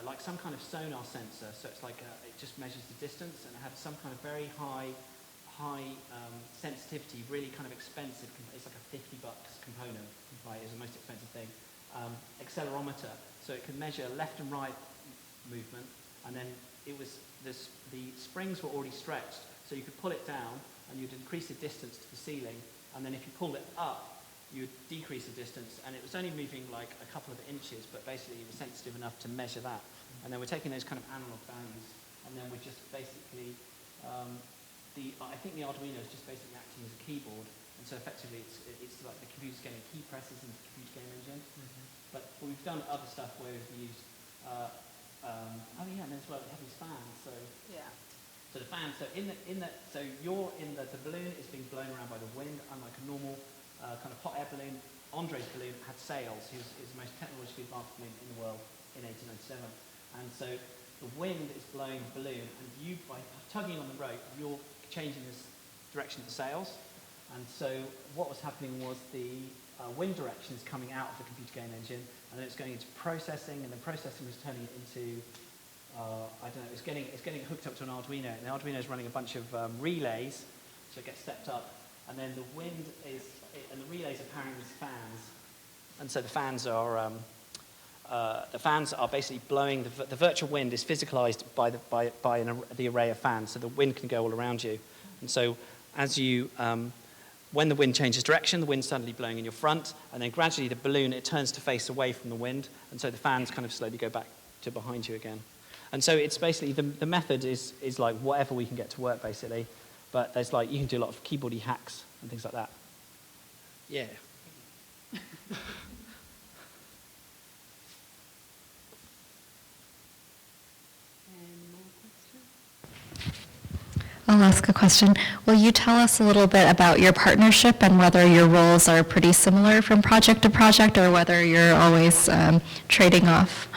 like some kind of sonar sensor. So it's like it just measures the distance, and it had some kind of very high sensitivity, really kind of expensive. It's like a $50 component, right? It's the most expensive thing. Accelerometer, so it could measure left and right movement, and then the springs were already stretched, so you could pull it down, and you'd increase the distance to the ceiling, and then if you pulled it up, you'd decrease the distance, and it was only moving like a couple of inches, but basically it was sensitive enough to measure that. And then we're taking those kind of analog values, and then we're just basically, I think the Arduino is just basically acting as a keyboard, and so effectively it's like the computer's getting key presses into the computer game engine. But we've done other stuff where we've used, and as well we have these fans, so. Yeah. So the fan, so the balloon is being blown around by the wind, unlike a normal kind of hot air balloon. Andre's balloon had sails. He was the most technologically advanced balloon in the world in 1897. And so the wind is blowing the balloon, and you, by tugging on the rope, you're changing this direction of the sails. And so what was happening was the wind direction is coming out of the computer game engine, and then it's going into processing, and the processing was turning it into it's getting hooked up to an Arduino, and the Arduino is running a bunch of relays, so it gets stepped up, and then the wind and the relays are powering these fans, and so the fans are basically blowing, the virtual wind is physicalized by the array of fans, so the wind can go all around you, and so as you, when the wind changes direction, the wind's suddenly blowing in your front, and then gradually the balloon, it turns to face away from the wind, and so the fans kind of slowly go back to behind you again. And so it's basically, the method is like whatever we can get to work, basically. But there's like, you can do a lot of keyboardy hacks and things like that. Yeah. I'll ask a question. Will you tell us a little bit about your partnership and whether your roles are pretty similar from project to project or whether you're always trading off?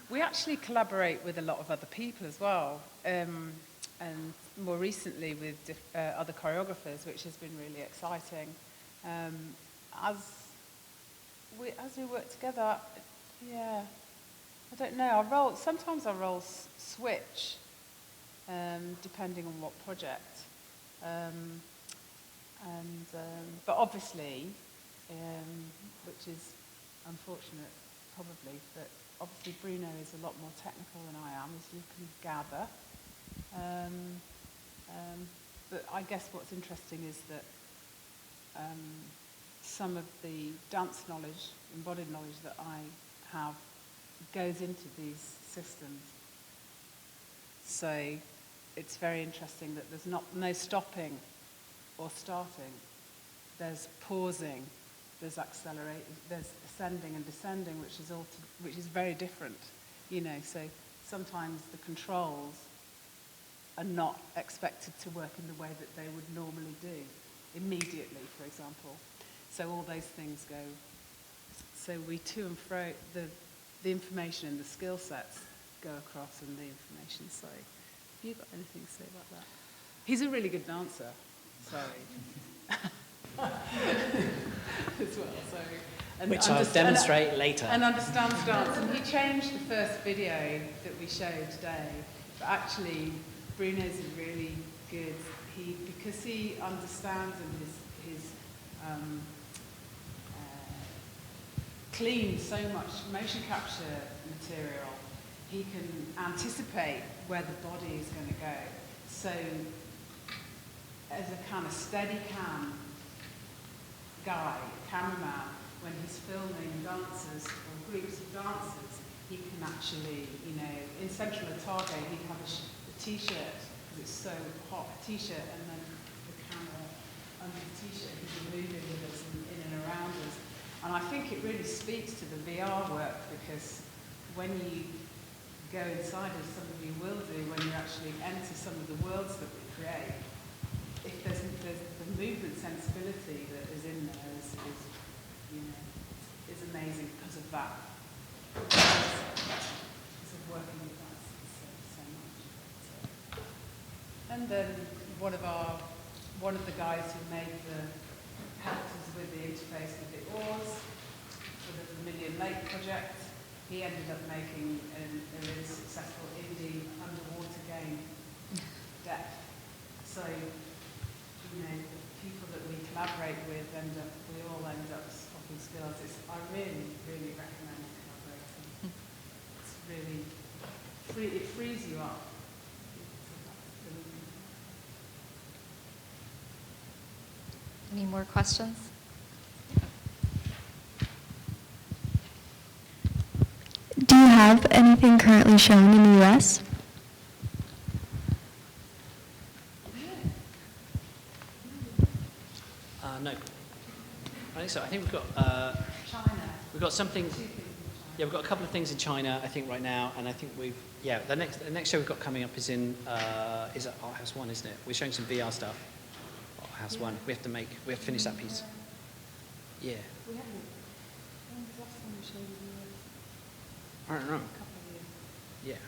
We actually collaborate with a lot of other people as well, and more recently with other choreographers, which has been really exciting. As we work together, yeah, I don't know. Sometimes our roles switch, depending on what project. But obviously, which is unfortunate, probably, but obviously Bruno is a lot more technical than I am, as you can gather. But I guess what's interesting is that some of the dance knowledge, embodied knowledge that I have goes into these systems. So it's very interesting that there's no stopping or starting. There's pausing, there's accelerating, there's ascending and descending, which is very different, So sometimes the controls are not expected to work in the way that they would normally do immediately, for example. So all those things go. So we to and fro, the information and the skill sets go across, and the information. So, have you got anything to say about that? He's a really good dancer. Sorry. As well. So, which I'll demonstrate later. And understands dance. And he changed the first video that we showed today. But actually, Bruno's really good. Because he understands and his cleaned so much motion capture material, he can anticipate where the body is going to go. So, as a kind of steady cam guy, cameraman, when he's filming dancers or groups of dancers, he can actually, in Central Otago, he'd have a t-shirt, because it's so hot, a t-shirt, and then the camera under the t-shirt, he can move in with us and in and around us. And I think it really speaks to the VR work, because when you go inside, as some of you will do, when you actually enter some of the worlds that we create, if there's the movement sensibility that is in there is amazing because of that. Because of working with that so much. And then one of the guys who helped us with the interface with the oars for the Vermilion Lake project, he ended up making a really successful indie underwater game, Depth. So, the people that we collaborate with we all end up swapping skills. I really, really recommend collaborating. It's really, it frees you up. Any more questions? Do you have anything currently shown in the U.S.? No. I think so. I think we've got China. We've got something. Yeah, we've got a couple of things in China, I think, right now, and I think the next show we've got coming up is at Art House 1, isn't it? We're showing some VR stuff. Art House 1. We have to finish that piece. Yeah. We haven't. When was the last time we showed in the US? I don't know. A couple of years. Yeah.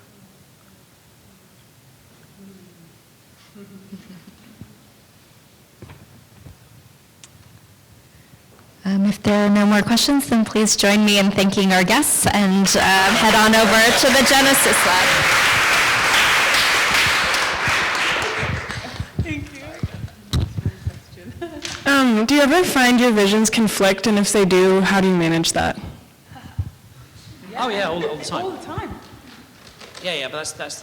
If there are no more questions, then please join me in thanking our guests and head on over to the Genesis Lab. Thank you. Do you ever find your visions conflict, and if they do, how do you manage that? Oh yeah, all the time. All the time. Yeah, but that's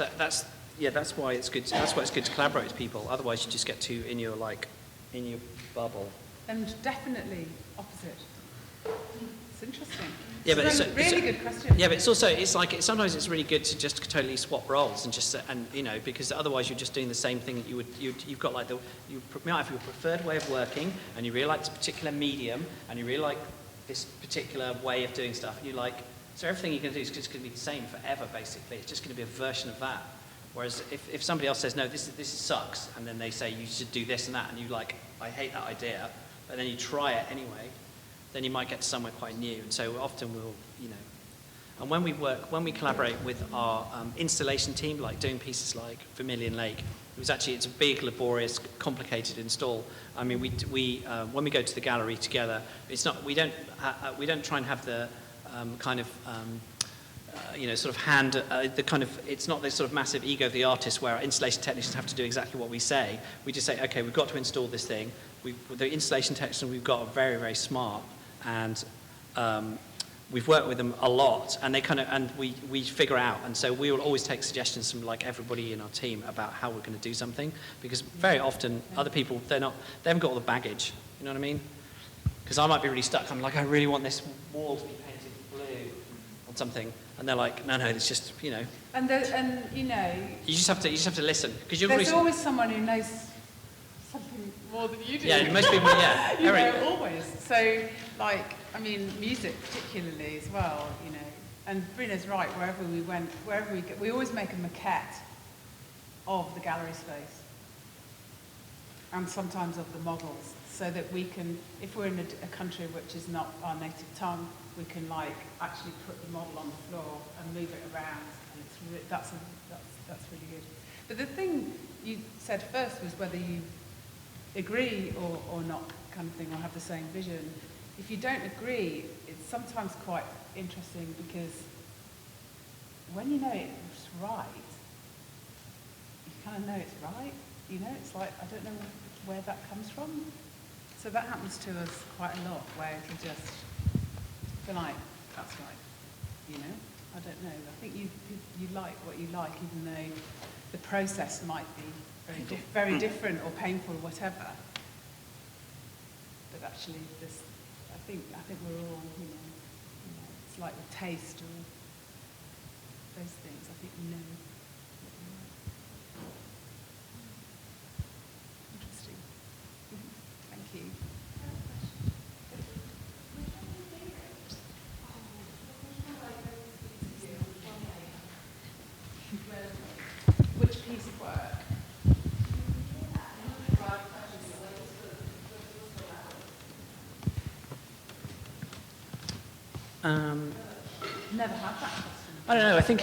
why it's good. That's why it's good to collaborate with people. Otherwise, you just get too in your bubble. And definitely opposite. It's interesting. Yeah, but It's a really good question. Yeah, but it's also, it's like, sometimes it's really good to just totally swap roles and just, and you know, because otherwise you're just doing the same thing that you've got like you might have your preferred way of working, and you really like this particular medium, and you really like this particular way of doing stuff, and you like, so everything you're going to do is just going to be the same forever, basically. It's just going to be a version of that. Whereas if somebody else says, no, this sucks, and then they say you should do this and that, and you like, I hate that idea, but then you try it anyway, then you might get to somewhere quite new. And so often we'll, you know, and when we collaborate with our installation team, like doing pieces like Vermilion Lake, it's a big, laborious, complicated install. I mean, when we go to the gallery together, we don't try and have the you know, sort of it's not this sort of massive ego of the artist where our installation technicians have to do exactly what we say. We just say, okay, we've got to install this thing. The installation technicians we've got are very, very smart, and we've worked with them a lot, and we figure out, and so we will always take suggestions from like everybody in our team about how we're going to do something, because very often other people, they haven't got all the baggage, you know what I mean? Because I might be really stuck, I'm like, I really want this wall to be painted blue or something, and they're like, no, it's just, you know. And you know, you just have to listen, because there's always someone who knows something more than you do. Yeah, most people, yeah. You know, always. So, like, I mean, music particularly as well, you know. And Bruno's right, wherever we go, we always make a maquette of the gallery space. And sometimes of the models, so that we can, if we're in a country which is not our native tongue, we can like actually put the model on the floor and move it around, and that's really good. But the thing you said first was whether you agree or not, kind of thing, or have the same vision. If you don't agree, it's sometimes quite interesting, because when you know it's right, you kind of know it's right. You know, it's like, I don't know where that comes from. So that happens to us quite a lot, where it'll just feel like, that's right, you know? I don't know. I think you like what you like, even though the process might be very different or painful or whatever. But actually, I think we're all, you know, it's like the taste or those things. I think we know. Interesting. Thank you. Which piece of work? Never had that question. I don't know, I think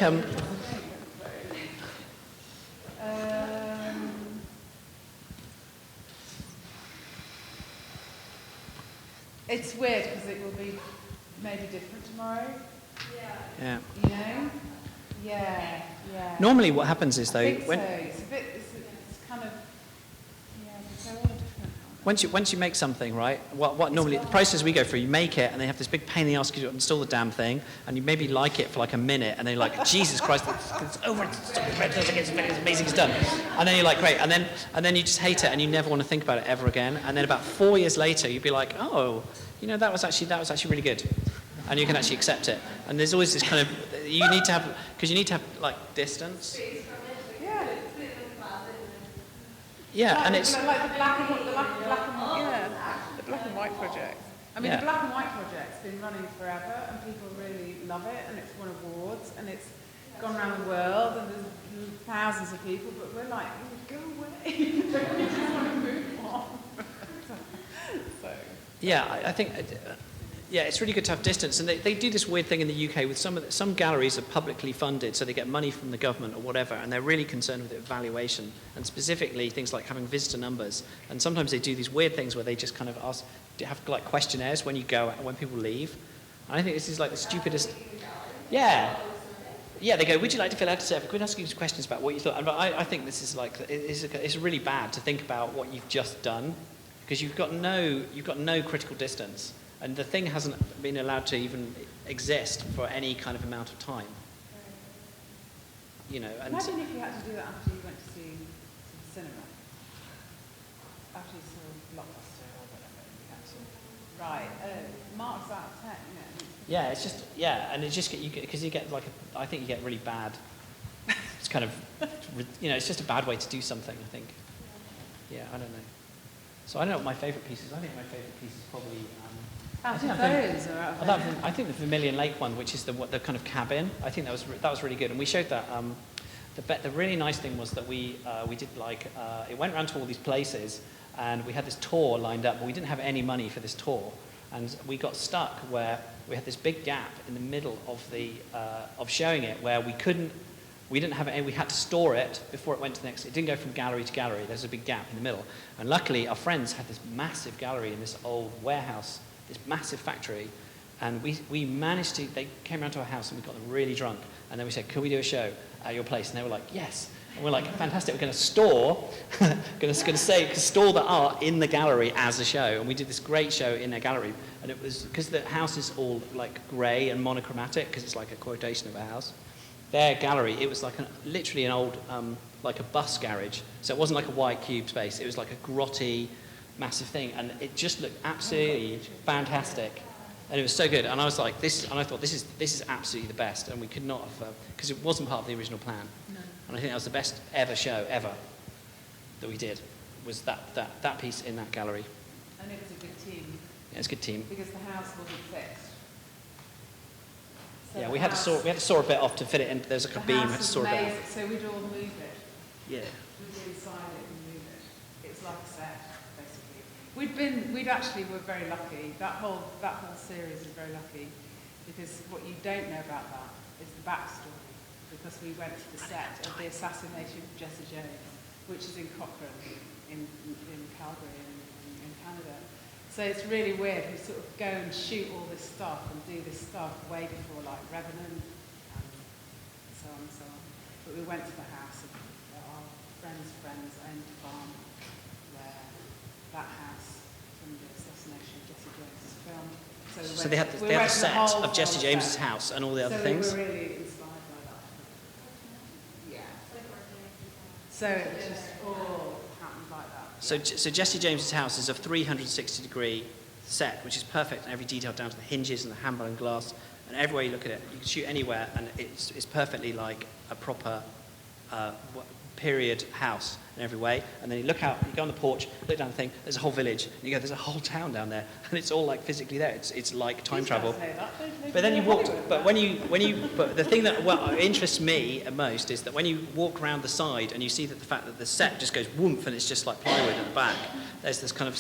it's weird because it will be maybe different tomorrow. yeah. You know? Yeah. Normally what happens is though, I think so. It's kind of, yeah, they're all different. once you make something, right, what normally, the process we go through, you make it, and they have this big pain in the ass because you install the damn thing, and you maybe like it for like a minute, and then you're like, Jesus Christ, it's over, it's amazing, it's done. And then you're like, great, and then you just hate it, and you never want to think about it ever again, and then about 4 years later, you'd be like, oh, you know, that was actually really good. And you can actually accept it. And there's always this kind of, you need to have like distance. Yeah, and it's like the black and white project. I mean, Yeah. the black and white project's been running forever, and people really love it, and it's won awards, and it's gone around the world, and there's thousands of people, but we're like, go away. We just want to move on. So. Yeah, I think, yeah, it's really good to have distance. And they do this weird thing in the UK with some galleries are publicly funded, so they get money from the government or whatever, and they're really concerned with evaluation, and specifically things like having visitor numbers. And sometimes they do these weird things where they just kind of have like questionnaires when people leave. And I think this is like the stupidest. Yeah, they go, would you like to fill out a survey? Could we ask you some questions about what you thought? And I think this is like, it's really bad to think about what you've just done, because you've got no critical distance. And the thing hasn't been allowed to even exist for any kind of amount of time. You know, and imagine if you had to do that after you went to see the cinema. After you saw Blockbuster or whatever, you had Right. Marks out of 10, yeah. Yeah, it's just, yeah, and it just, because you get like, I think you get really bad, it's kind of, it's just a bad way to do something, I think. Yeah, I don't know. So I don't know what my favourite piece is. I think my favourite piece is probably, Out of those or out of those? I think the Vermilion Lake one, which is the kind of cabin, I think that was really good. And we showed that, the really nice thing was that we did it went around to all these places, and we had this tour lined up, but we didn't have any money for this tour. And we got stuck where we had this big gap in the middle of showing it, where we didn't have it, we had to store it before it went to the next. It didn't go from gallery to gallery. There's a big gap in the middle. And luckily, our friends had this massive gallery in this old warehouse, this massive factory, and we managed to. They came around to our house and we got them really drunk. And then we said, "Can we do a show at your place?" And they were like, "Yes." And we're like, "Fantastic! We're going to store, store the art in the gallery as a show." And we did this great show in their gallery. And it was because the house is all like grey and monochromatic because it's like a quotation of a house. Their gallery, it was like literally an old, like a bus garage. So it wasn't like a white cube space. It was like a grotty, massive thing. And it just looked absolutely fantastic. And it was so good. And I was like, and I thought, this is absolutely the best. And we could not have, because it wasn't part of the original plan. No. And I think that was the best ever show, ever, that we did, was that piece in that gallery. And it was a good team. Yeah, it's a good team. Because the house wasn't fixed. So yeah, we had to saw a bit off to fit it in. There's like a beam, we had to saw a bit off. So we'd all move it. Yeah. We'd be inside it and move it. It's like a set, basically. We're very lucky. That whole series is very lucky, because what you don't know about that is the backstory. Because we went to the set of the assassination of Jesse James, which is in Cochrane, in Calgary, in Canada. So it's really weird. We sort of go and shoot all this stuff and do this stuff way before like Revenant and so on and so on. But we went to the house of our friend's owned a farm where that house from the assassination of Jesse James is filmed. So they had the set of Jesse James's house and all the other things. So we were really inspired by that. Yeah. So it just all happened like that. So Jesse James's house is a 360-degree set, which is perfect in every detail, down to the hinges and the handle and glass, and everywhere you look at it, you can shoot anywhere, and it's perfectly like a proper period house in every way. And then you look out, you go on the porch, look down the thing, there's a whole village, and you go, there's a whole town down there, and it's all like physically there. It's like time travel. But then you walked. But but the thing that interests me most is that when you walk around the side and you see that the fact that the set just goes whoomp and it's just like plywood at the back. There's this kind of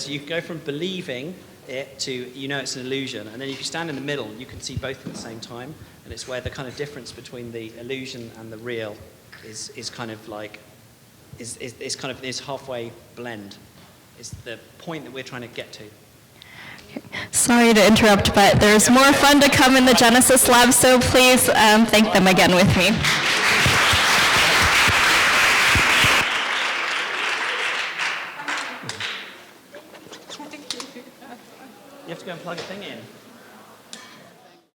you go from believing it to it's an illusion, and then if you stand in the middle, you can see both at the same time, and it's where the kind of difference between the illusion and the real is kind of like is kind of this halfway blend. Is the point that we're trying to get to. Sorry to interrupt, but there's more fun to come in the Genesis Lab, so please thank them again with me. You have to go and plug a thing in.